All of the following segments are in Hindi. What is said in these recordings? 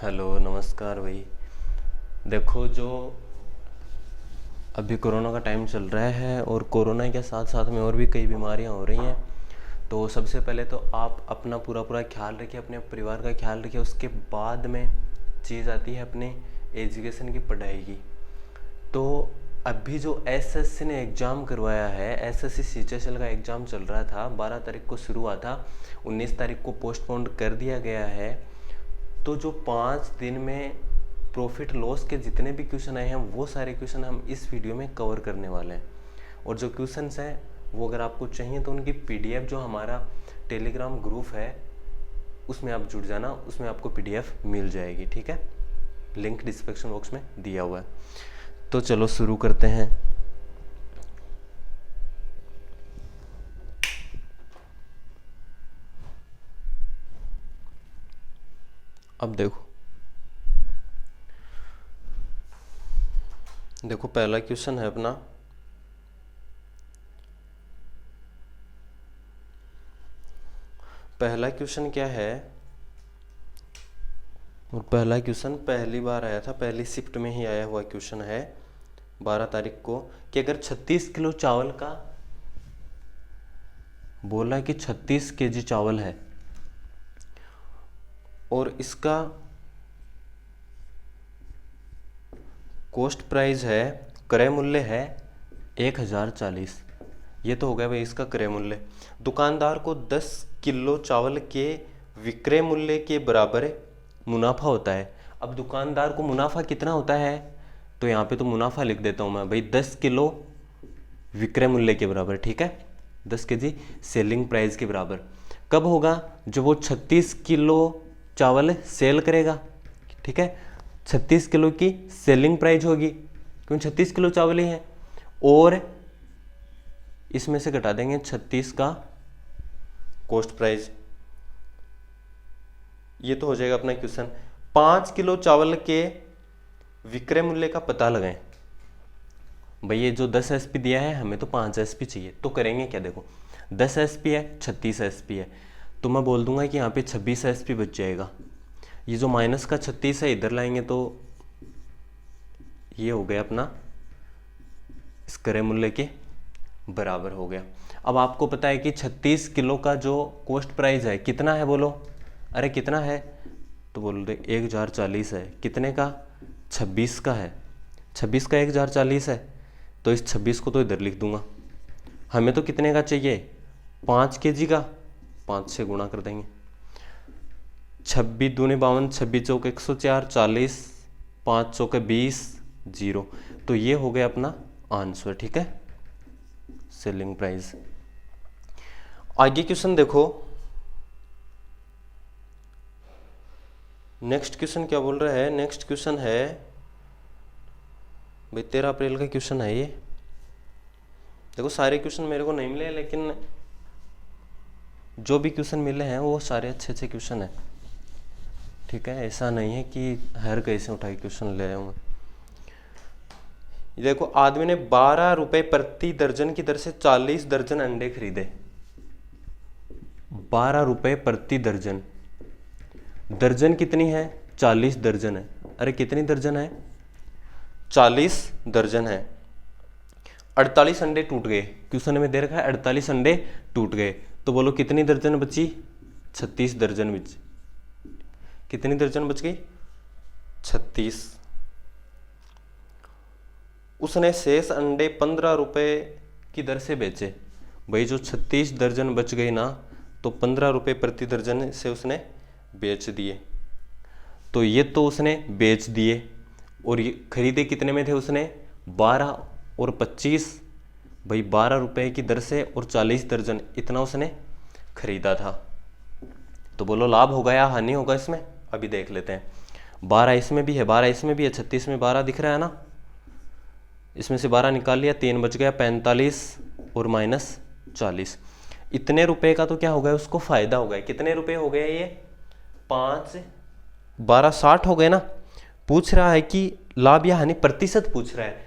हेलो नमस्कार भाई। देखो, जो अभी कोरोना का टाइम चल रहा है और कोरोना के साथ साथ में और भी कई बीमारियां हो रही हैं। तो सबसे पहले तो आप अपना पूरा पूरा ख्याल रखिए, अपने परिवार का ख्याल रखिए। उसके बाद में चीज़ आती है अपने एजुकेशन की पढ़ाई की। तो अभी जो एसएससी ने एग्ज़ाम करवाया है, एसएससी सीएचएसएल का एग्ज़ाम चल रहा था, 12 तारीख को शुरू हुआ था, 19 तारीख को पोस्टपोन कर दिया गया है। तो जो 5 दिन में प्रॉफिट लॉस के जितने भी क्वेश्चन आए हैं वो सारे क्वेश्चन हम इस वीडियो में कवर करने वाले हैं। और जो क्वेश्चंस हैं वो अगर आपको चाहिए तो उनकी पीडीएफ जो हमारा टेलीग्राम ग्रुप है उसमें आप जुड़ जाना, उसमें आपको पीडीएफ मिल जाएगी। ठीक है, लिंक डिस्क्रिप्शन बॉक्स में दिया हुआ है। तो चलो शुरू करते हैं। अब देखो पहला क्वेश्चन है अपना, पहला क्वेश्चन क्या है। और पहला क्वेश्चन पहली बार आया था, पहली शिफ्ट में ही आया हुआ क्वेश्चन है 12 तारीख को, कि अगर 36 किलो चावल का बोला कि 36 केजी चावल है और इसका कॉस्ट प्राइस है, क्रय मूल्य है 1040। ये तो हो गया भाई इसका क्रय मूल्य। दुकानदार को 10 किलो चावल के विक्रय मूल्य के बराबर मुनाफा होता है। अब दुकानदार को मुनाफा कितना होता है, तो यहाँ पे तो मुनाफा लिख देता हूँ मैं भाई, 10 किलो विक्रय मूल्य के बराबर। ठीक है, 10 केजी सेलिंग प्राइस के बराबर कब होगा, जब वो 36 किलो चावल सेल करेगा। ठीक है, 36 किलो की सेलिंग प्राइस होगी क्योंकि 36 किलो चावल ही है, और इसमें से घटा देंगे 36 का कॉस्ट प्राइस। ये तो हो जाएगा अपना क्वेश्चन। 5 किलो चावल के विक्रय मूल्य का पता लगाएं। भाई ये जो 10 एसपी दिया है, हमें तो 5 एसपी चाहिए। तो करेंगे क्या, देखो 10 एसपी है, 36 एसपी है, तो मैं बोल दूंगा कि यहाँ पे 26 एसपी बच जाएगा। ये जो माइनस का 36 है इधर लाएंगे तो ये हो गया अपना इस क्रय मूल्य के बराबर हो गया। अब आपको पता है कि 36 किलो का जो कॉस्ट प्राइस है कितना है, बोलो। अरे कितना है, तो बोल दे 1040 है। कितने का, 26 का है। 26 का 1040 है, तो इस 26 को तो इधर लिख दूंगा। हमें तो कितने का चाहिए, 5 केजी का, 5 से गुणा कर देंगे। 26 दूनी 52, 26 चौक 104, 40, 5 चौके 20, 0। तो ये हो गया अपना आंसर। ठीक है, सेलिंग प्राइस। आगे क्वेश्चन देखो, नेक्स्ट क्वेश्चन क्या बोल रहा है। नेक्स्ट क्वेश्चन है भाई 13 अप्रैल का क्वेश्चन है ये। देखो सारे क्वेश्चन मेरे को नहीं मिले, लेकिन जो भी क्वेश्चन मिले हैं वो सारे अच्छे अच्छे क्वेश्चन हैं। ठीक है, ऐसा नहीं है कि हर कैसे उठाए क्वेश्चन ले आया हूँ। देखो आदमी ने 12 रुपए प्रति दर्जन की दर से 40 दर्जन अंडे खरीदे। 12 रुपए प्रति दर्जन, दर्जन कितनी है, 40 दर्जन है। अरे कितनी दर्जन है, 40 दर्जन है। 48 अंडे टूट गए, क्वेश्चन में दे रखा है 48 अंडे टूट गए। तो बोलो कितनी दर्जन बची, 36 दर्जन बची। कितनी दर्जन बच गई, 36। उसने शेष अंडे 15 रुपए की दर से बेचे। भाई जो 36 दर्जन बच गई ना, तो 15 रुपए प्रति दर्जन से उसने बेच दिए। तो ये तो उसने बेच दिए, और ये खरीदे कितने में थे उसने, 12 और 25। भाई 12 रुपए की दर से और 40 दर्जन, इतना उसने खरीदा था। तो बोलो लाभ होगा या हानि होगा इसमें, अभी देख लेते हैं। 12 इसमें भी है, 12 इसमें भी है, 36 में 12 दिख रहा है ना, इसमें से 12 निकाल लिया, 3 बच गया, 45 और माइनस 40। इतने रुपए का तो क्या हो गया, उसको फायदा हो गया। कितने रुपए हो गए ये, 5 12 60 हो गए ना। पूछ रहा है कि लाभ या हानि प्रतिशत पूछ रहा है,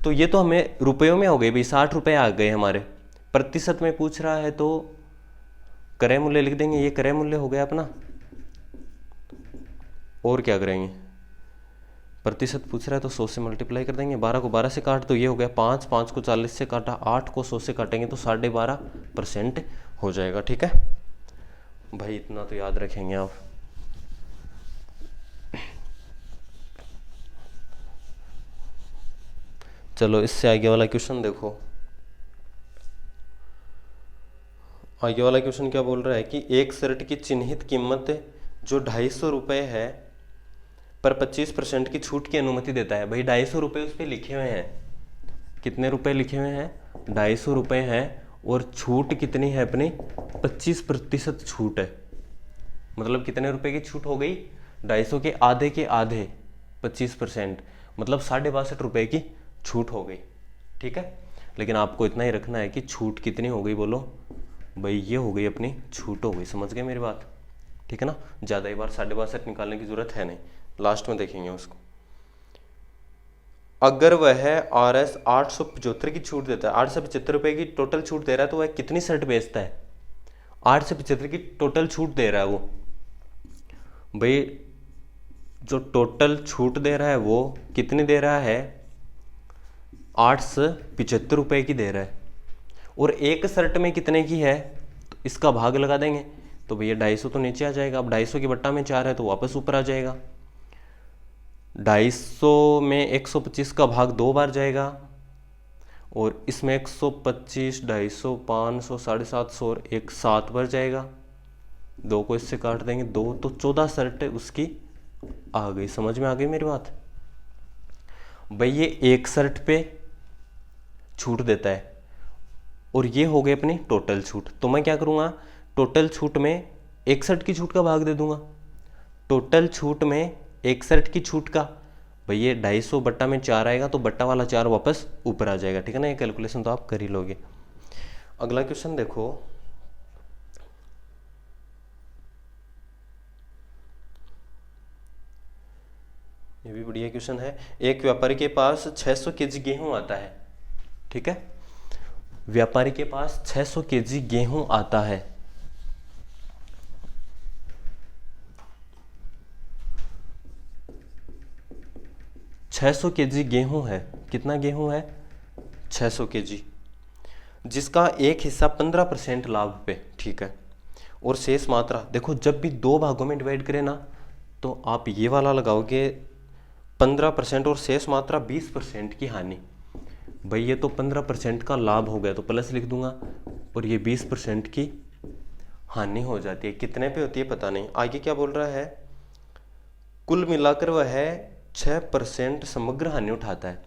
तो ये तो हमें रुपयों में हो गए भाई, 60 रुपए आ गए हमारे। प्रतिशत में पूछ रहा है तो क्रय मूल्य लिख देंगे, ये क्रय मूल्य हो गया अपना। और क्या करेंगे, प्रतिशत पूछ रहा है तो 100 से मल्टीप्लाई कर देंगे। 12 को 12 से काट तो ये हो गया 5, 5 को 40 से काटा, 8 को 100 से काटेंगे तो 12.5% हो जाएगा। ठीक है भाई, इतना तो याद रखेंगे आप। चलो इससे आगे वाला क्वेश्चन देखो। आगे वाला क्वेश्चन क्या बोल रहा है कि एक शर्ट की चिन्हित कीमत जो 250 रुपये है पर 25% की छूट की अनुमति देता है। भाई 250 रुपये उस पर लिखे हुए हैं, कितने रुपए लिखे हुए हैं, 250 रुपये हैं, और छूट कितनी है अपनी, 25% छूट है। मतलब कितने रुपए की छूट हो गई, 250 के आधे 25%, मतलब 62.5 रुपये की छूट हो गई। ठीक है, लेकिन आपको इतना ही रखना है कि छूट कितनी हो गई, बोलो भाई, ये हो गई अपनी छूट हो गई। समझ गए मेरी बात, ठीक है ना। ज़्यादा ही बार 62.5 निकालने की जरूरत है नहीं, लास्ट में देखेंगे उसको। अगर वह RS 875 की छूट देता है, 875 रुपये की टोटल छूट दे रहा है, तो वह कितनी शर्ट बेचता है, 875 की टोटल छूट दे रहा है वो। भाई जो टोटल छूट दे रहा है वो कितनी दे रहा है, 875 रुपये की दे रहा है, और एक शर्ट में कितने की है, तो इसका भाग लगा देंगे तो भैया 250 तो नीचे आ जाएगा। अब 250 की बट्टा में 4 है तो वापस ऊपर आ जाएगा। 250 में 125 का भाग 2 बार जाएगा, और इसमें 125, 250, 500, 750 और 7 बार जाएगा। 2 को इससे काट देंगे 2, तो 14 शर्ट उसकी आ गई। समझ में आ गई मेरी बात। भाई ये एक शर्ट पे छूट देता है, और ये हो गई अपनी टोटल छूट। तो मैं क्या करूँगा, टोटल छूट में 61 की छूट का भाग दे दूंगा। टोटल छूट में 61 की छूट का, भाई ये 250 बट्टा में 4 आएगा, तो बट्टा वाला 4 वापस ऊपर आ जाएगा। ठीक है ना, ये कैलकुलेशन तो आप कर ही लोगे। अगला क्वेश्चन देखो, ये भी बढ़िया क्वेश्चन है। एक व्यापारी के पास 600 केजी गेहूं आता है। ठीक है, व्यापारी के पास 600 केजी गेहूं आता है। ₹600 केजी गेहूं है। कितना गेहूं है, 600 केजी, जिसका एक हिस्सा 15% लाभ पे। ठीक है, और शेष मात्रा, देखो जब भी 2 भागों में डिवाइड करें ना, तो आप ये वाला लगाओगे 15% और शेष मात्रा 20% की हानि। भाई ये तो 15% का लाभ हो गया तो प्लस लिख दूंगा, और ये 20% की हानि हो जाती है। कितने पे होती है पता नहीं। आगे क्या बोल रहा है, कुल मिलाकर वह 6% समग्र हानि उठाता है।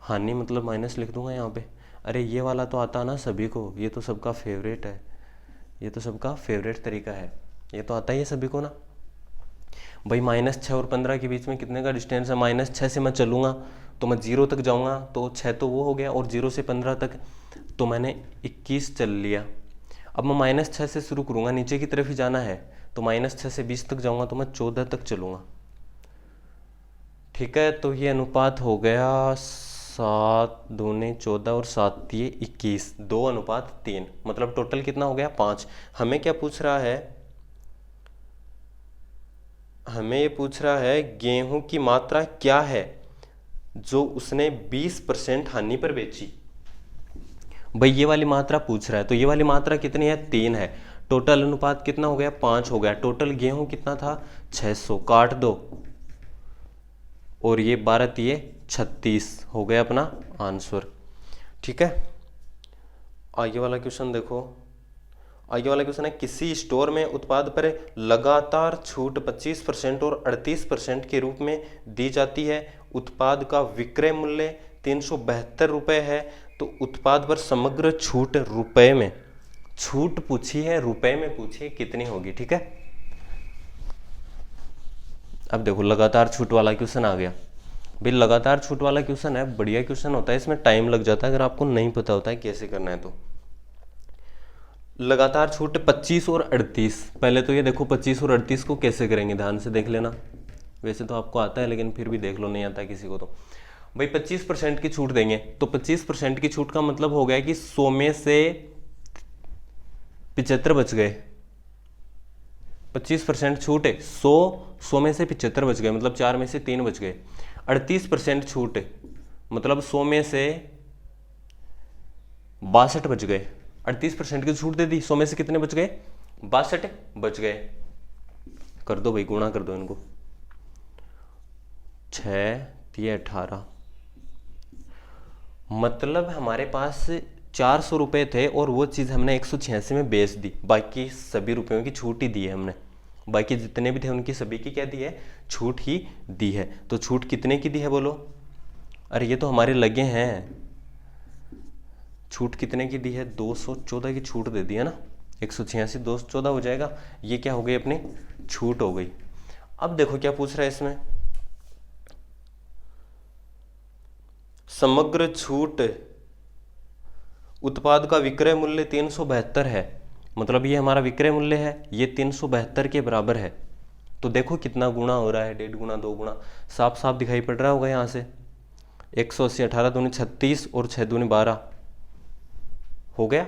हानि मतलब माइनस लिख दूंगा यहाँ पे। अरे ये वाला तो आता ना सभी को, ये तो सबका फेवरेट है, ये तो सबका फेवरेट तरीका है, ये तो आता ही है सभी को ना। भाई -6 और 15 के बीच में कितने का डिस्टेंस है, -6 से मैं चलूँगा तो मैं 0 तक जाऊँगा, तो 6 तो वो हो गया, और 0 से 15 तक तो मैंने 21 चल लिया। अब मैं -6 से शुरू करूँगा, नीचे की तरफ ही जाना है, तो -6 से 20 तक जाऊँगा तो मैं 14 तक चलूँगा। ठीक है, तो ये अनुपात हो गया 7 दूनी 14 और 7 दिए 21, 2:3, मतलब टोटल कितना हो गया 5। हमें क्या पूछ रहा है, हमें ये पूछ रहा है गेहूं की मात्रा क्या है जो उसने 20% हानि पर बेची। भाई ये वाली मात्रा पूछ रहा है, तो ये वाली मात्रा कितनी है, 3 है। टोटल अनुपात कितना हो गया, 5 हो गया। टोटल गेहूं कितना था, 600, काट दो, और ये 12×3 36 हो गया अपना आंसर। ठीक है, आगे वाला क्वेश्चन देखो। आगे वाला क्वेश्चन है, किसी स्टोर में उत्पाद पर लगातार छूट 25% और 38% के रूप में दी जाती है। उत्पाद का विक्रय मूल्य 372 रुपये है, तो उत्पाद पर समग्र छूट रुपए में, छूट पूछी है रुपए में पूछी है, कितनी होगी। ठीक है, अब देखो लगातार छूट वाला क्वेश्चन आ गया। भाई लगातार छूट वाला क्वेश्चन है, बढ़िया क्वेश्चन होता है, इसमें टाइम लग जाता है अगर आपको नहीं पता होता है कैसे करना है। तो लगातार छूट 25 और 38, पहले तो ये देखो 25 और 38 को कैसे करेंगे, ध्यान से देख लेना। वैसे तो आपको आता है लेकिन फिर भी देख लो, नहीं आता किसी को तो। भाई 25% की छूट देंगे, तो 25% की छूट का मतलब हो गया कि 100 में से 75 बच गए, 25% छूट है, 100 में से 75 बच गए, मतलब 4 में से 3 बच गए। 38% छूट है, मतलब 100 में से 62 बच गए। 38% की छूट दे दी, 100 में से कितने बच गए? 62 बच गए। कर दो भाई, गुणा कर दो इनको, 6 3 18, मतलब हमारे पास 400 रुपये थे और वो चीज़ हमने 186 में बेच दी। बाकी सभी रुपयों की छूट ही दी है हमने, बाकी जितने भी थे उनकी सभी की क्या दी है? छूट ही दी है। तो छूट कितने की दी है बोलो? अरे ये तो हमारे लगे हैं। छूट कितने की दी है? 214 की छूट दे दी है ना। 186 214 हो जाएगा। ये क्या हो गई? अपनी छूट हो गई। अब देखो क्या पूछ रहा है इसमें, समग्र छूट उत्पाद का विक्रय मूल्य 372 है, मतलब ये हमारा विक्रय मूल्य है, ये 372 के बराबर है। तो देखो कितना गुना हो रहा है, 1.5 गुना 2 गुना, साफ साफ दिखाई पड़ रहा होगा यहाँ से। 180 18 दूनी 36 और 6 दूनी 12 हो गया,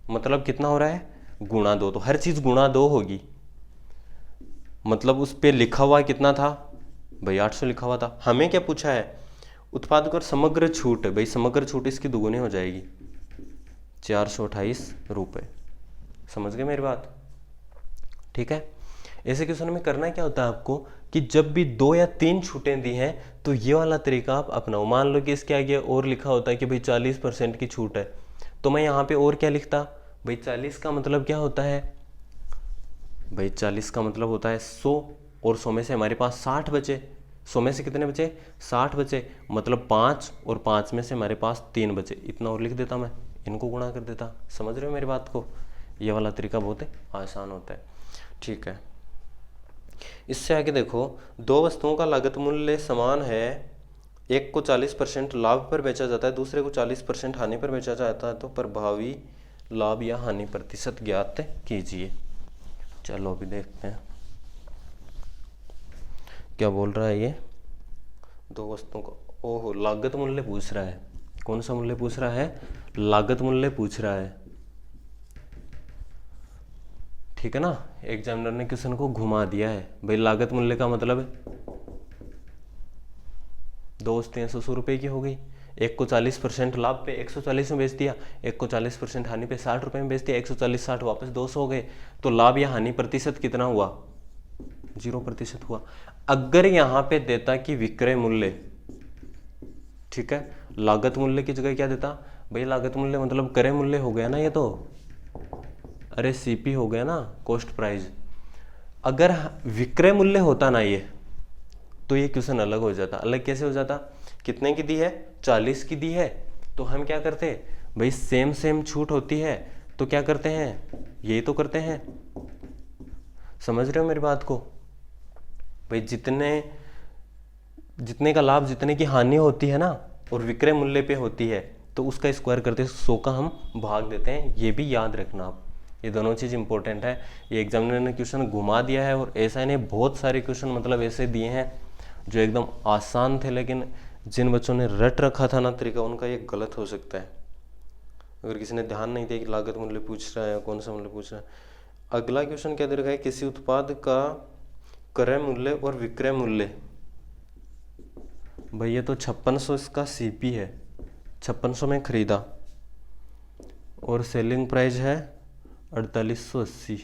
मतलब कितना हो रहा है? गुणा 2। तो हर चीज़ गुणा 2 होगी। मतलब उस पर लिखा हुआ कितना था भाई? 800 लिखा हुआ था। हमें क्या पूछा है? उत्पाद कर समग्र छूट। भाई समग्र छूट इसकी दुगुनी हो जाएगी, 428 रुपये। समझ गए मेरी बात? ठीक है। ऐसे क्वेश्चन में करना क्या होता है आपको कि जब भी 2 या 3 छूटें दी हैं तो ये वाला तरीका आप अपनाओ। मान लो कि इसके आगे और लिखा होता है कि भाई 40% की छूट है, तो मैं यहाँ पे और क्या लिखता? भाई 40 का मतलब क्या होता है? भाई 40 का मतलब होता है 100, और 100 में से हमारे पास 60 बचे। 100 में से कितने बचे? 60 बचे, मतलब 5, और 5 में से हमारे पास 3 बचे। इतना और लिख देता मैं, इनको गुणा कर देता। समझ रहे हो मेरी बात को? ये वाला तरीका बहुत आसान होता है। ठीक है, इससे आगे देखो, 2 वस्तुओं का लागत मूल्य समान है, एक को 40% लाभ पर बेचा जाता है, दूसरे को 40% हानि पर बेचा जाता है, तो प्रभावी लाभ या हानि प्रतिशत ज्ञात कीजिए। चलो अभी देखते हैं क्या बोल रहा है ये। 2 वस्तुओं का, ओहो, लागत मूल्य पूछ रहा है। कौन सा मूल्य पूछ रहा है? लागत मूल्य पूछ रहा है। ठीक है ना, एग्जामिनर ने क्वेश्चन को घुमा दिया है। भाई लागत मूल्य का मतलब है 2 वस्तुएं 100 रुपए की हो गई, एक को 40% लाभ पे 140 में बेच दिया, एक को 40% हानि पे 60 रुपए में बेच दिया, 140 60 वापस 200 हो गए। तो लाभ या हानि प्रतिशत कितना हुआ? 0% हुआ। अगर यहां पे देता कि विक्रय मूल्य, ठीक है, लागत मूल्य की जगह क्या देता? भाई लागत मूल्य मतलब क्रय मूल्य हो गया ना ये तो, अरे सीपी हो गया ना, कॉस्ट प्राइस। अगर विक्रय मूल्य होता ना ये, तो ये क्वेश्चन अलग हो जाता। अलग कैसे हो जाता? कितने की दी है? 40 की दी है, तो हम क्या करते? भाई सेम सेम छूट होती है तो क्या करते हैं? यही तो करते हैं। समझ रहे हो मेरी बात को? भाई जितने का लाभ जितने की हानि होती है ना, और विक्रय मूल्य पे होती है, तो उसका स्क्वायर करते 100 का हम भाग देते हैं। ये भी याद रखना आप, ये दोनों चीज़ इंपॉर्टेंट है। ये एग्जामिनर ने क्वेश्चन घुमा दिया है, और ऐसा इन्हें बहुत सारे क्वेश्चन मतलब ऐसे दिए हैं जो एकदम आसान थे, लेकिन जिन बच्चों ने रट रखा था ना तरीका, उनका ये गलत हो सकता है। अगर किसी ने ध्यान नहीं दिया कि लागत मूल्य पूछ रहा है, कौन सा मूल्य पूछ रहा है। अगला क्वेश्चन क्या दे रखा है? किसी उत्पाद का क्रय मूल्य और विक्रय मूल्य। भाई ये तो 5600 इसका सीपी है, 5600 में खरीदा, और सेलिंग प्राइस है 4880।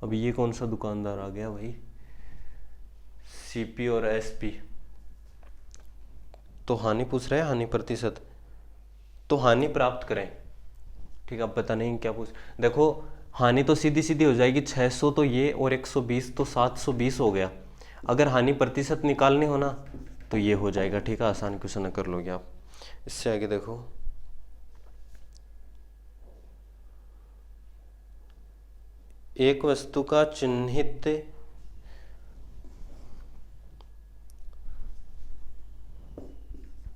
अब ये कौन सा दुकानदार आ गया भाई? सीपी और एसपी। तो हानि पूछ रहे हैं, हानि प्रतिशत, तो हानि प्राप्त करें। ठीक है, अब पता नहीं क्या पूछ। देखो हानि तो सीधी सीधी हो जाएगी, 600 तो ये और 120 तो 720 हो गया। अगर हानि प्रतिशत निकालनी हो ना तो ये हो जाएगा। ठीक है, आसान क्वेश्चन कर लोगे आप। इससे आगे देखो, एक वस्तु का चिन्हित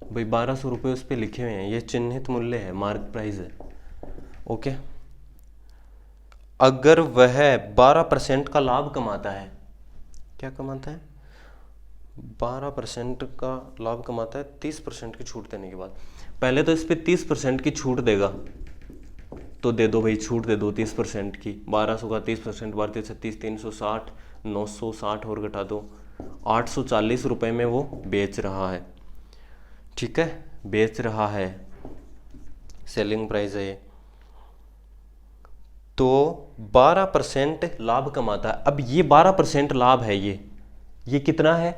भाई 1200 रुपये उस पर लिखे हुए हैं, ये चिन्हित मूल्य है, मार्क प्राइस है। ओके, अगर वह 12% का लाभ कमाता है, क्या कमाता है? 12% का लाभ कमाता है 30% की छूट देने के बाद। पहले तो इस पर 30% की छूट देगा, तो तो दे दो भाई, छूट दे दो 30% की। 1200 का 30%, 12×36 360, 960 और घटा दो, 840 रुपये में वो बेच रहा है। ठीक है, बेच रहा है, सेलिंग प्राइस है ये। तो 12% लाभ कमाता है। अब ये 12% लाभ है, ये कितना है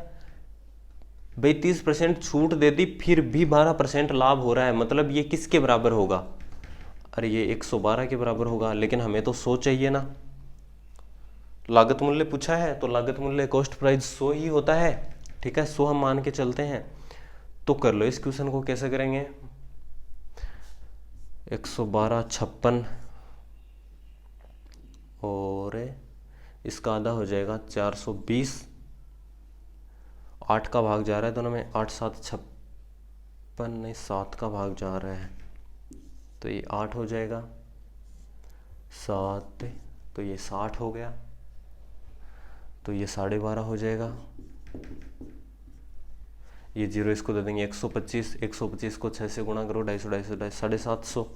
भाई? 30% छूट दे दी, फिर भी 12% लाभ हो रहा है, मतलब ये किसके बराबर होगा? अरे ये 112 के बराबर होगा, लेकिन हमें तो 100 चाहिए ना। लागत मूल्य पूछा है तो लागत मूल्य कॉस्ट प्राइस 100 ही होता है। ठीक है, 100 हम मान के चलते हैं। तो कर लो इस क्वेश्चन को, कैसे करेंगे? 112 56 और इसका आधा हो जाएगा 420, 8 का भाग जा रहा है दोनों में, 8 7 56 नहीं, 7 का भाग जा रहा है, तो ये 8 हो जाएगा, 7 तो ये 60 हो गया, तो ये 12.5 हो जाएगा। ये जीरो इसको दे देंगे 125, 125 को 6 से गुणा करो, 250 250 750,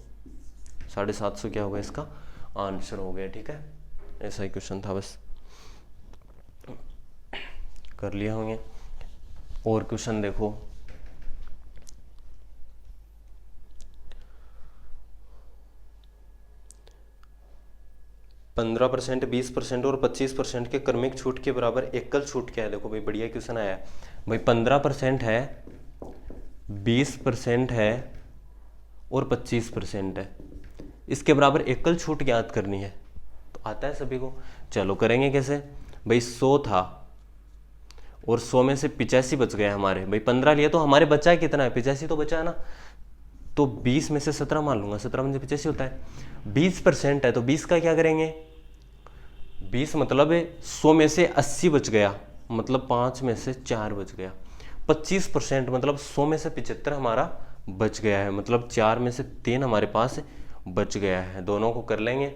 750 क्या होगा? इसका आंसर हो गया। ठीक है, ऐसा ही क्वेश्चन था, बस कर लिया होंगे। और क्वेश्चन देखो, पंद्रह 20% और 25% के क्रमिक छूट के बराबर एकल छूट क्या है? देखो भाई, बढ़िया क्वेश्चन आया है भाई। 15% है, 20% है और 25% है, इसके बराबर एकल छूट ज्ञात करनी है। तो आता है सभी को, चलो करेंगे कैसे भाई? 100 था और 100 में से 85 बच गया हमारे भाई। 15 लिए तो हमारे बचा है कितना है? 85 तो बचा है ना। तो 20 में से 17 मान लूंगा, 17 में से 85 होता है। 20% है तो 20 का क्या करेंगे? 20 मतलब 100 में से 80 बच गया, मतलब 5 में से 4 बच गया। 25% मतलब 100 में से 75 हमारा बच गया है, मतलब 4 में से 3 हमारे पास बच गया है। दोनों को कर लेंगे,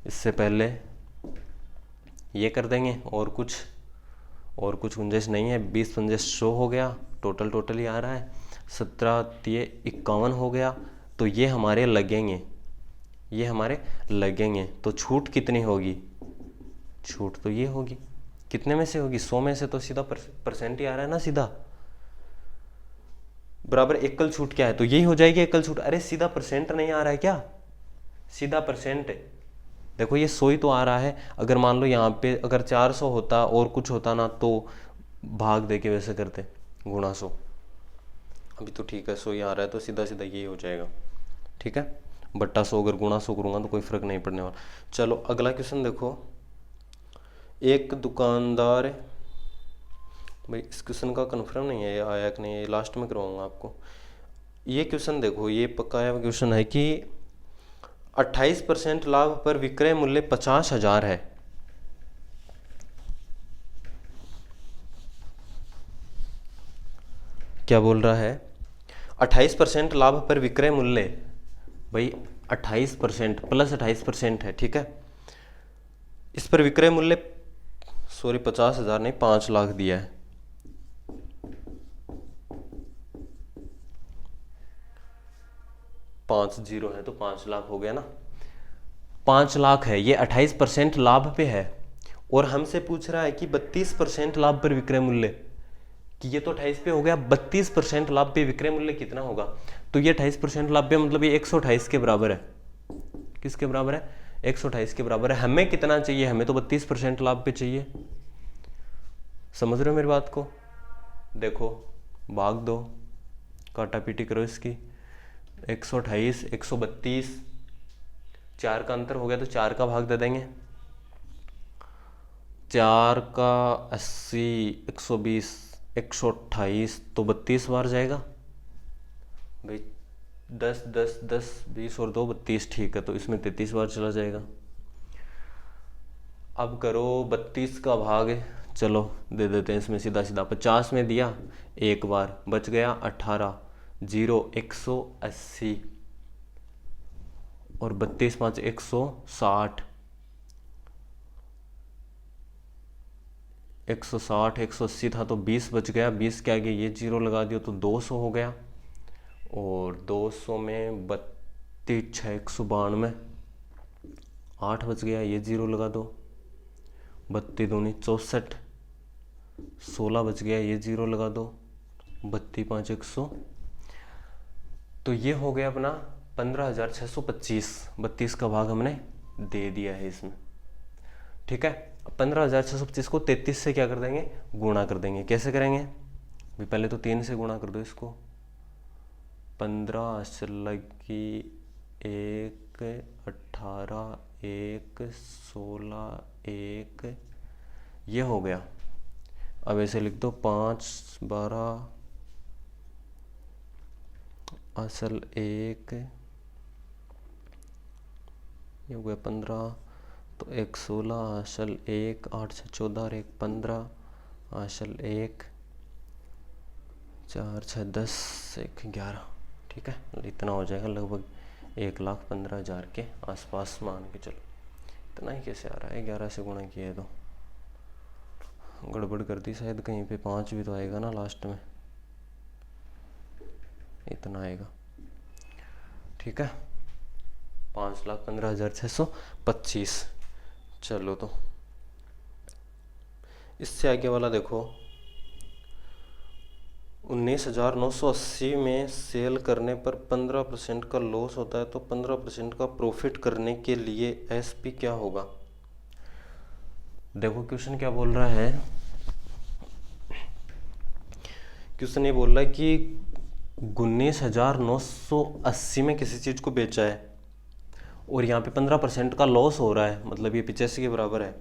इससे पहले ये कर देंगे, और कुछ गुंजाइश नहीं है। 20 पंजे 100 हो गया, टोटल ही आ रहा है। 17 ये 51 हो गया, तो ये हमारे लगेंगे। तो छूट कितनी होगी? छूट तो ये होगी, कितने में से होगी? 100 में से, तो सीधा परसेंट ही आ रहा है ना सीधा। बराबर एकल छूट क्या है? तो यही हो जाएगी एकल छूट। अरे सीधा परसेंट नहीं आ रहा है क्या? सीधा परसेंट है। देखो ये 100 ही तो आ रहा है। अगर मान लो यहाँ पे अगर 400 होता और कुछ होता ना, तो भाग दे के वैसे करते, गुणा 100। अभी तो ठीक है 100 ही आ रहा है, तो सीधा सीधा यही हो जाएगा। ठीक है, बट्टा 100 अगर गुणा 100 करूँगा तो कोई फर्क नहीं पड़ने वाला। चलो अगला क्वेश्चन देखो। एक दुकानदार, भाई इस क्वेश्चन का कंफर्म नहीं है ये आया कि नहीं, ये लास्ट में करवाऊंगा आपको। ये क्वेश्चन देखो, ये पक्का क्वेश्चन है कि 28% लाभ पर विक्रय मूल्य 50,000 है। क्या बोल रहा है? 28% लाभ पर विक्रय मूल्य, भाई 28% प्लस 28% है। ठीक है, इस पर विक्रय मूल्य 50,000 नहीं 5 लाख दिया है। पाँच जीरो है तो 5 लाख हो गया ना। 5 लाख है, ये 28% लाभ पे है, और हमसे पूछ रहा है कि 32% लाभ पर विक्रय मूल्य, कि ये तो 28 पे हो गया, 32% लाभ पे विक्रय मूल्य कितना होगा? तो ये 28% लाभ पे मतलब ये 128 के बराबर है। किसके बराबर है? 128 के बराबर है। हमें कितना चाहिए? हमें तो 32% लाभ पे चाहिए। समझ रहे हो मेरी बात को? देखो भाग दो, काटा पीटी करो इसकी। 128 132, 4 का अंतर हो गया तो 4 का भाग दे देंगे। 4 का 80, 120, 128 तो 32 बार जाएगा भाई। 10 10 10 20 और 2 32, ठीक है, तो इसमें 33 बार चला जाएगा। अब करो 32 का भाग, चलो दे देते हैं इसमें सीधा सीधा। 50 में दिया, एक बार बच गया 18, 0 180 और 32 5 160, 160 180 था तो 20 बच गया। 20 के आगे ये 0 लगा दिया तो 200 हो गया, और 200 में 3 6 192, 8 बच गया, ये 0 लगा दो, 32 दूनी 64, 16 बच गया, ये 0 लगा दो, 32 5 100। तो ये हो गया अपना 15,625। 32 का भाग हमने दे दिया है इसमें, ठीक है। 15,625 को 33 से क्या कर देंगे, गुणा कर देंगे। कैसे करेंगे भाई, पहले तो 3 से गुणा कर दो इसको। 15 लगी 1, 18 1, 16 1, ये हो गया। अब ऐसे लिख दो 5 12 असल 1, ये हो गया 15, तो 1 16 असल 1, 8 6 14 और 1 15 असल 1, 4 6 10 1 11, ठीक है। इतना हो जाएगा, लगभग 1,15,000 के आसपास मान के चलो। इतना ही कैसे आ रहा है, 11 से गुणा किया है तो गड़बड़ कर दी शायद, कहीं पे 5 भी तो आएगा ना लास्ट में, इतना आएगा, ठीक है। 5,15,625। चलो तो इससे आगे वाला देखो, 19,980 में सेल करने पर 15% का लॉस होता है, तो 15% का प्रॉफिट करने के लिए एसपी क्या होगा। देखो क्वेश्चन क्या बोल रहा है, क्वेश्चन ये बोल रहा है कि 19,980 में किसी चीज़ को बेचा है और यहाँ पे 15% का लॉस हो रहा है, मतलब ये 85 के बराबर है,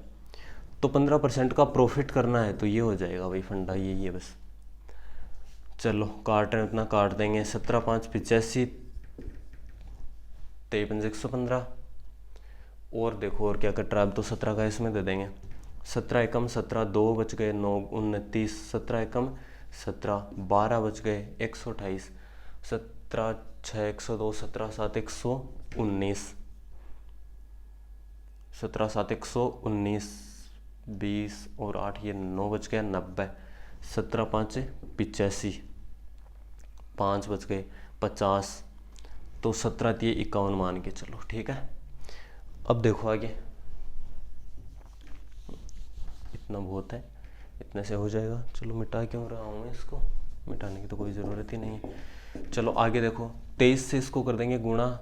तो 15% का प्रॉफिट करना है, तो ये हो जाएगा भाई, फंडा यही है बस। चलो काट रहे हैं, उतना काट देंगे। 17 5 85, 23 5 115, और देखो और क्या कट रहा है, अब तो 17 का इसमें दे देंगे। 17 एकम 17, 2 बच गए, 9 29, 17 एकम 17, 12 बच गए, 128, 17 6 102, 17 7 119, 17 7 119, 20 और 8 ये 9 बच गया, 90, 17 5 85, 5 बच गए 50, तो 17 दिए 51 मान के चलो, ठीक है। अब देखो आगे, इतना बहुत है, इतने से हो जाएगा। चलो मिटा क्यों रहा हूँ मैं इसको, मिटाने की तो कोई ज़रूरत ही नहीं है। चलो आगे देखो, 23 से इसको कर देंगे गुणा,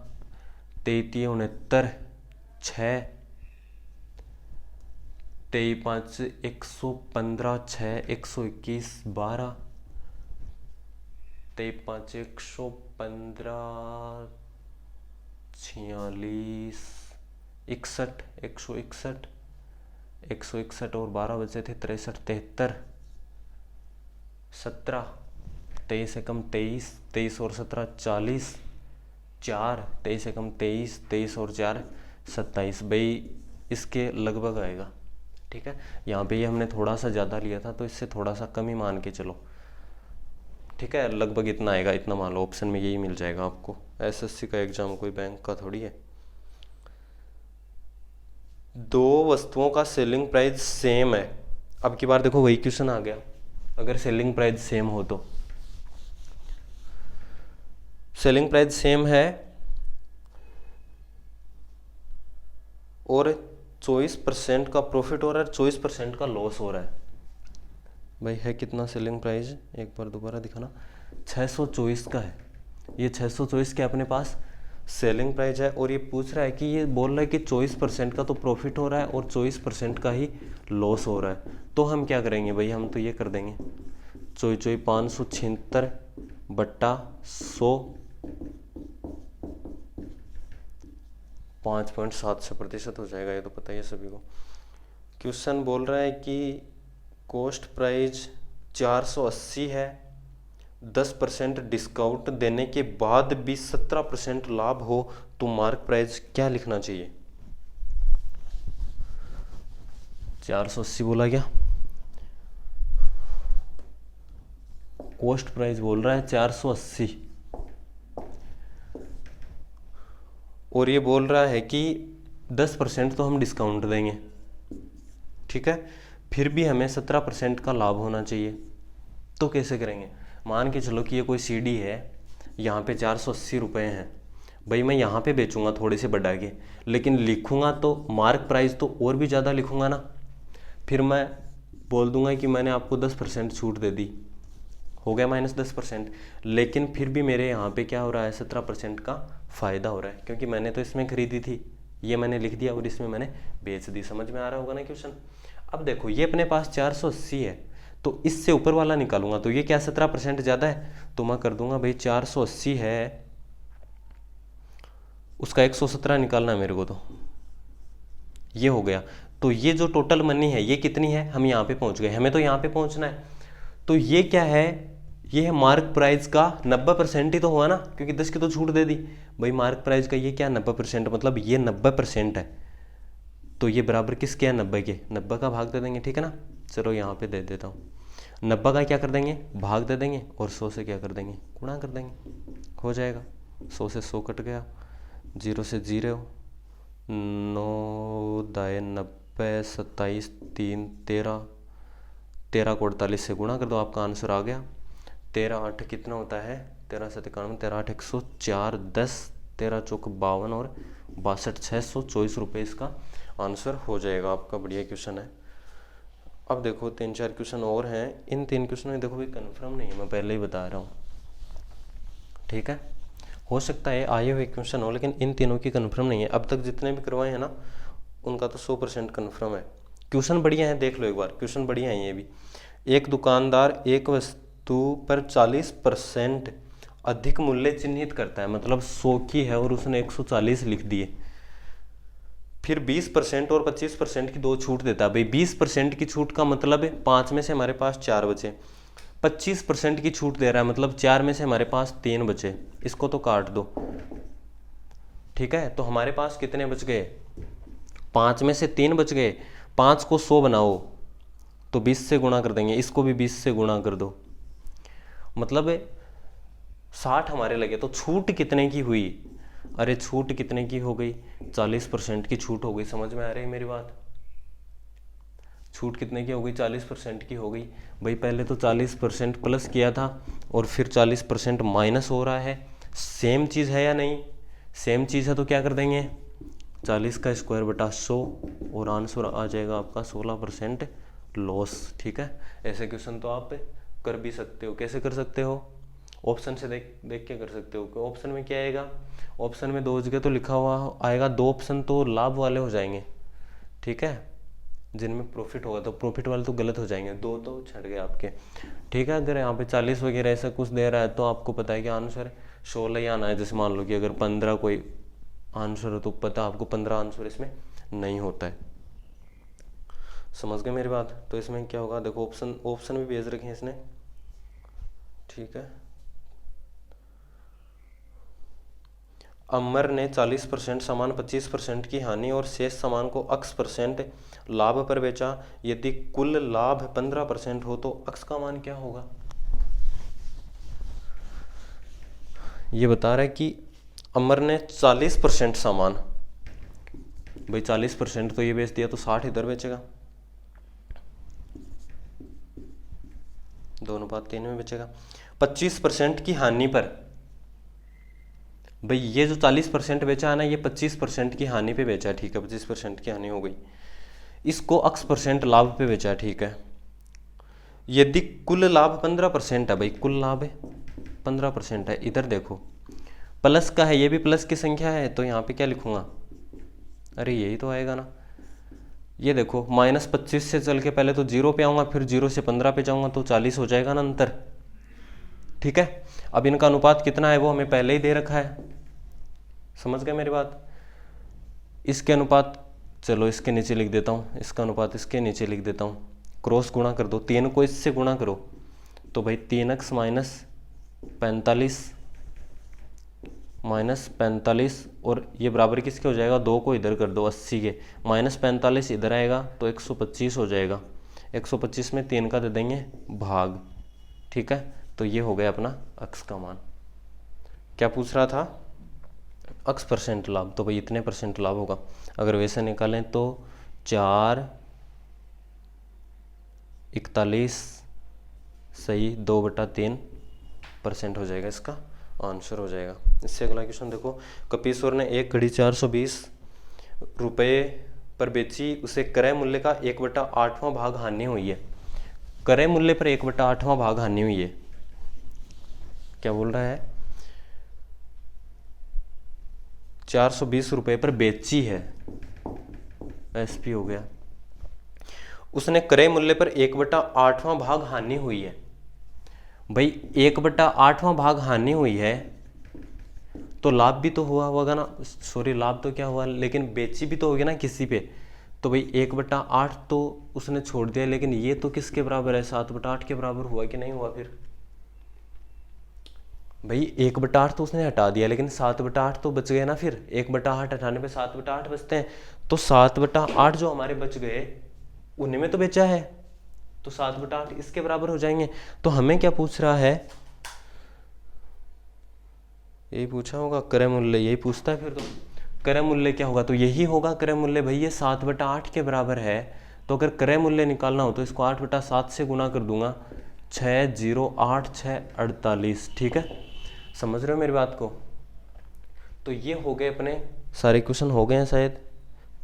33 69, 6, 23 5 115, 6 121, 12, 23 5 115, 46, 61, 161, 161 और 12 बचे थे, 63 73, 17, 23 एकम 23, 23 और 17 40, 4, 23 एकम 23, 23 और 4 27, भाई इसके लगभग आएगा, ठीक है। यहाँ पे ये हमने थोड़ा सा ज़्यादा लिया था, तो इससे थोड़ा सा कम ही मान के चलो, ठीक है। लगभग इतना आएगा, इतना मान लो, ऑप्शन में यही मिल जाएगा आपको। एसएससी का एग्जाम कोई बैंक का थोड़ी है। दो वस्तुओं का सेलिंग प्राइस सेम है, अब की बार देखो वही क्वेश्चन आ गया, अगर सेलिंग प्राइस सेम हो तो, सेलिंग प्राइस सेम है और 24% का प्रॉफिट हो रहा है, 24% का लॉस हो रहा है। भाई है कितना सेलिंग प्राइस, एक बार दोबारा दिखाना, 624 का है। ये 624 के अपने पास सेलिंग प्राइस है, और ये पूछ रहा है कि, ये बोल रहा है कि 24% का तो प्रॉफिट हो रहा है और 24% का ही लॉस हो रहा है। तो हम क्या करेंगे भाई, हम तो ये कर देंगे 576 बट्टा 100, 5.7% हो जाएगा, ये तो पता ही है सभी को। क्वेश्चन बोल रहा है कि कॉस्ट प्राइस 480 है, 10% डिस्काउंट देने के बाद भी 17% लाभ हो, तो मार्क प्राइस क्या लिखना चाहिए। 480 बोला क्या, कॉस्ट प्राइस बोल रहा है 480, और ये बोल रहा है कि 10% तो हम डिस्काउंट देंगे, ठीक है, फिर भी हमें 17% का लाभ होना चाहिए। तो कैसे करेंगे, मान के चलो कि ये कोई सीडी है, यहाँ पे 480 रुपये हैं, भाई मैं यहाँ पे बेचूंगा थोड़े से बढ़ा के, लेकिन लिखूंगा तो मार्क प्राइस तो और भी ज़्यादा लिखूंगा ना। फिर मैं बोल दूंगा कि मैंने आपको 10% छूट दे दी, हो गया -10%, लेकिन फिर भी मेरे यहाँ पे क्या हो रहा है, 17% का फ़ायदा हो रहा है, क्योंकि मैंने तो इसमें खरीदी थी, ये मैंने लिख दिया और इसमें मैंने बेच दी। समझ में आ रहा होगा ना क्वेश्चन। अब देखो ये अपने पास 480 है, तो इससे ऊपर वाला निकालूंगा तो ये क्या 17% ज़्यादा है, तो मैं कर दूंगा भाई 480 है, उसका 117 निकालना है मेरे को, तो ये हो गया। तो ये जो टोटल मनी है ये कितनी है, हम यहाँ पे पहुँच गए, हमें तो यहाँ पे पहुँचना है। तो ये क्या है, ये है मार्क प्राइस का 90% ही तो हुआ ना, क्योंकि 10 की तो छूट दे दी। भाई मार्क प्राइस का ये क्या 90%, मतलब ये 90% है, तो ये बराबर किसके है, 90 के। 90 का भाग दे देंगे, ठीक है ना। चलो यहाँ पे दे देता हूँ, 90 का क्या कर देंगे, भाग दे देंगे, और 100 से क्या कर देंगे, गुणा कर देंगे, हो जाएगा। 100 से 100 कट गया, 0 से 0, 9 दाए 90, 27 3 13, 13 को 48 से गुणा कर दो, आपका आंसर आ गया। 13 8 कितना होता है, 13 7 91, 13 8 104, 10 13 चौक 52 और 62, 624 रुपये इसका आंसर हो जाएगा आपका। बढ़िया क्वेश्चन है। अब देखो 3-4 क्वेश्चन और हैं, इन 3 क्वेश्चन में देखो भाई कन्फर्म नहीं है, मैं पहले ही बता रहा हूँ, ठीक है। हो सकता है आए हुए क्वेश्चन हो, लेकिन इन तीनों की कन्फर्म नहीं है। अब तक जितने भी करवाए हैं ना, उनका तो 100% कन्फर्म है। क्वेश्चन बढ़िया है, देख लो एक बार, क्वेश्चन बढ़िया है ये भी। एक दुकानदार एक वस्तु पर 40% अधिक मूल्य चिन्हित करता है, मतलब 100 की है और उसने 140 लिख दिए, फिर 20% और 25% की दो छूट देता है। भाई 20% की छूट का मतलब है 5 में से हमारे पास 4 बचे, 25% की छूट दे रहा है, मतलब 4 में से हमारे पास 3 बचे, इसको तो काट दो, ठीक है। तो हमारे पास कितने बच गए, 5 में से 3 बच गए। 5 को 100 बनाओ तो 20 से गुणा कर देंगे, इसको भी 20 से गुणा कर दो, मतलब 60 हमारे लगे। तो छूट कितने की हुई, अरे छूट कितने की हो गई, 40% की छूट हो गई। समझ में आ रही है मेरी बात, छूट कितने की हो गई, 40% की हो गई। भाई पहले तो 40% प्लस किया था और फिर 40% माइनस हो रहा है, सेम चीज़ है या नहीं, सेम चीज़ है तो क्या कर देंगे, 40 का स्क्वायर बटा 100 और आंसर आ जाएगा आपका 16% लॉस, ठीक है। ऐसे क्वेश्चन तो आप कर भी सकते हो। कैसे कर सकते हो, ऑप्शन से देख के कर सकते हो। कि ऑप्शन में क्या आएगा, ऑप्शन में 2 जगह तो लिखा हुआ आएगा, 2 ऑप्शन तो लाभ वाले हो जाएंगे, ठीक है, जिनमें प्रॉफिट होगा, तो प्रॉफिट वाले तो गलत हो जाएंगे, 2 तो छट गए आपके, ठीक है। अगर यहाँ पे 40 वगैरह ऐसा कुछ दे रहा है तो आपको पता है कि आंसर 16 ही आना है। जैसे मान लो कि अगर 15 कोई आंसर हो तो पता आपको 15 आंसर इसमें नहीं होता है। समझ गए मेरी बात। तो इसमें क्या होगा, देखो ऑप्शन भी भेज रखे हैं इसने, ठीक है। अमर ने 40% सामान 25% की हानि और शेष सामान को x% लाभ पर बेचा। यदि कुल लाभ 15% हो तो x का मान क्या होगा। ये बता रहा है कि अमर ने 40% सामान, भाई 40% तो ये बेच दिया तो 60 इधर बेचेगा, 2:3 में बेचेगा। 25% की हानि पर, भाई ये जो 40% बेचा है ना, ये 25% की हानि पे बेचा है, ठीक है, 25% की हानि हो गई। इसको x% लाभ पे बेचा है, ठीक है। यदि कुल लाभ 15% है, भाई कुल लाभ है 15% है, इधर देखो प्लस का है, ये भी प्लस की संख्या है, तो यहाँ पे क्या लिखूंगा, अरे यही तो आएगा ना। ये देखो -25 से चल के पहले तो 0 पे आऊंगा, फिर 0 से 15 पे जाऊंगा तो 40 हो जाएगा ना अंतर, ठीक है। अब इनका अनुपात कितना है वो हमें पहले ही दे रखा है, समझ गए मेरी बात। इसके अनुपात, चलो इसके नीचे लिख देता हूँ, इसका अनुपात इसके नीचे लिख देता हूँ, क्रॉस गुणा कर दो, 3 को इससे गुणा करो तो भाई 3x -45 और ये बराबर किसके हो जाएगा, 2 को इधर कर दो 80 के, -45 इधर आएगा तो 125 हो जाएगा। 125 में 3 का दे देंगे भाग, ठीक है। तो ये हो गया अपना x का मान। क्या पूछ रहा था, x% लाभ, तो भाई इतने % लाभ होगा। अगर वैसे निकालें तो 4:41 सही 2/3% हो जाएगा, इसका आंसर हो जाएगा। इससे अगला क्वेश्चन देखो, कपीश्वर ने एक घड़ी 420 रुपये पर बेची, उसे क्रय मूल्य का 1/8वां भाग हानि हुई है। क्रय मूल्य पर 1/8वां भाग हानि हुई है। क्या बोल रहा है? 420 रुपये पर बेची है, एसपी हो गया, उसने क्रय मूल्य पर 1/8वां भाग हानि हुई है। भाई 1/8वां भाग हानि हुई है तो लाभ भी तो हुआ होगा ना, सॉरी लाभ तो क्या हुआ, लेकिन बेची भी तो होगी ना किसी पे। तो भाई 1/8 तो उसने छोड़ दिया, लेकिन ये तो किसके बराबर है? 7/8 के बराबर हुआ कि नहीं हुआ? फिर भाई 1/8 तो उसने हटा दिया, लेकिन 7/8 तो बच गए ना। फिर 1/8 हटाने पे 7/8 बचते हैं, तो 7/8 जो हमारे बच गए उन्हीं में तो बेचा है, तो 7/8 इसके बराबर हो जाएंगे। तो हमें क्या पूछ रहा है? यही पूछा होगा, क्रय मूल्य यही पूछता है। फिर तो क्रय मूल्य क्या होगा? तो यही होगा क्रय मूल्य। भाई ये 7/8 के बराबर है, तो अगर क्रय मूल्य निकालना हो तो इसको 8/7 से गुना कर दूंगा, 6,086,48। ठीक है, समझ रहे हो मेरी बात को? तो ये हो गए अपने सारे क्वेश्चन, हो गए हैं शायद,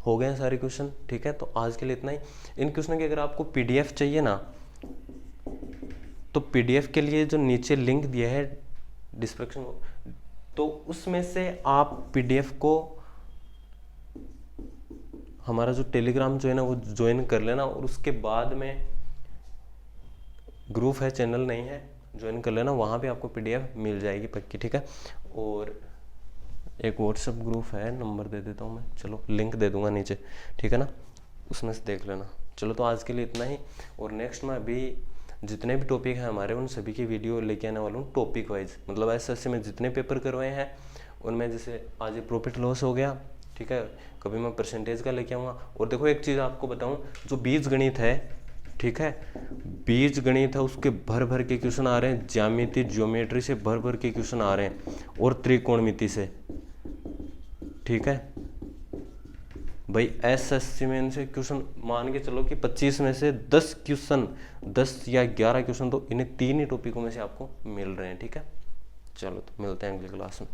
हो गए हैं सारे क्वेश्चन। ठीक है, तो आज के लिए इतना ही। इन क्वेश्चन की अगर आपको पीडीएफ चाहिए ना, तो पीडीएफ के लिए जो नीचे लिंक दिया है डिस्क्रिप्शन, तो उसमें से आप पीडीएफ को, हमारा जो टेलीग्राम जो है ना वो ज्वाइन कर लेना, और उसके बाद में ग्रुप है, चैनल नहीं है, ज्वाइन कर लेना, वहाँ पे आपको पीडीएफ मिल जाएगी पक्की। ठीक है, और एक व्हाट्सएप ग्रुप है, नंबर दे देता हूँ मैं, चलो लिंक दे दूंगा नीचे, ठीक है ना, उसमें से देख लेना। चलो तो आज के लिए इतना ही, और नेक्स्ट में अभी जितने भी टॉपिक हैं हमारे उन सभी की वीडियो लेके आने वाला हूँ टॉपिक वाइज। मतलब एसएससी में जितने पेपर करवाए हैं उनमें, जैसे आज प्रॉफिट लॉस हो गया, ठीक है, कभी मैं परसेंटेज का लेके आऊँगा। और देखो एक चीज़ आपको बताऊँ, जो बीज गणित है, ठीक है, बीज गणित है, उसके भर भर के क्वेश्चन आ रहे हैं, ज्यामिति ज्योमेट्री से भर भर के क्वेश्चन आ रहे हैं, और त्रिकोणमिति से। ठीक है भाई, एसएससी में इनसे क्वेश्चन मान के चलो कि 25 में से 10 क्वेश्चन, 10 या 11 क्वेश्चन तो इन्हें तीन ही टॉपिकों में से आपको मिल रहे हैं। ठीक है, चलो तो मिलते हैं अगली क्लास में।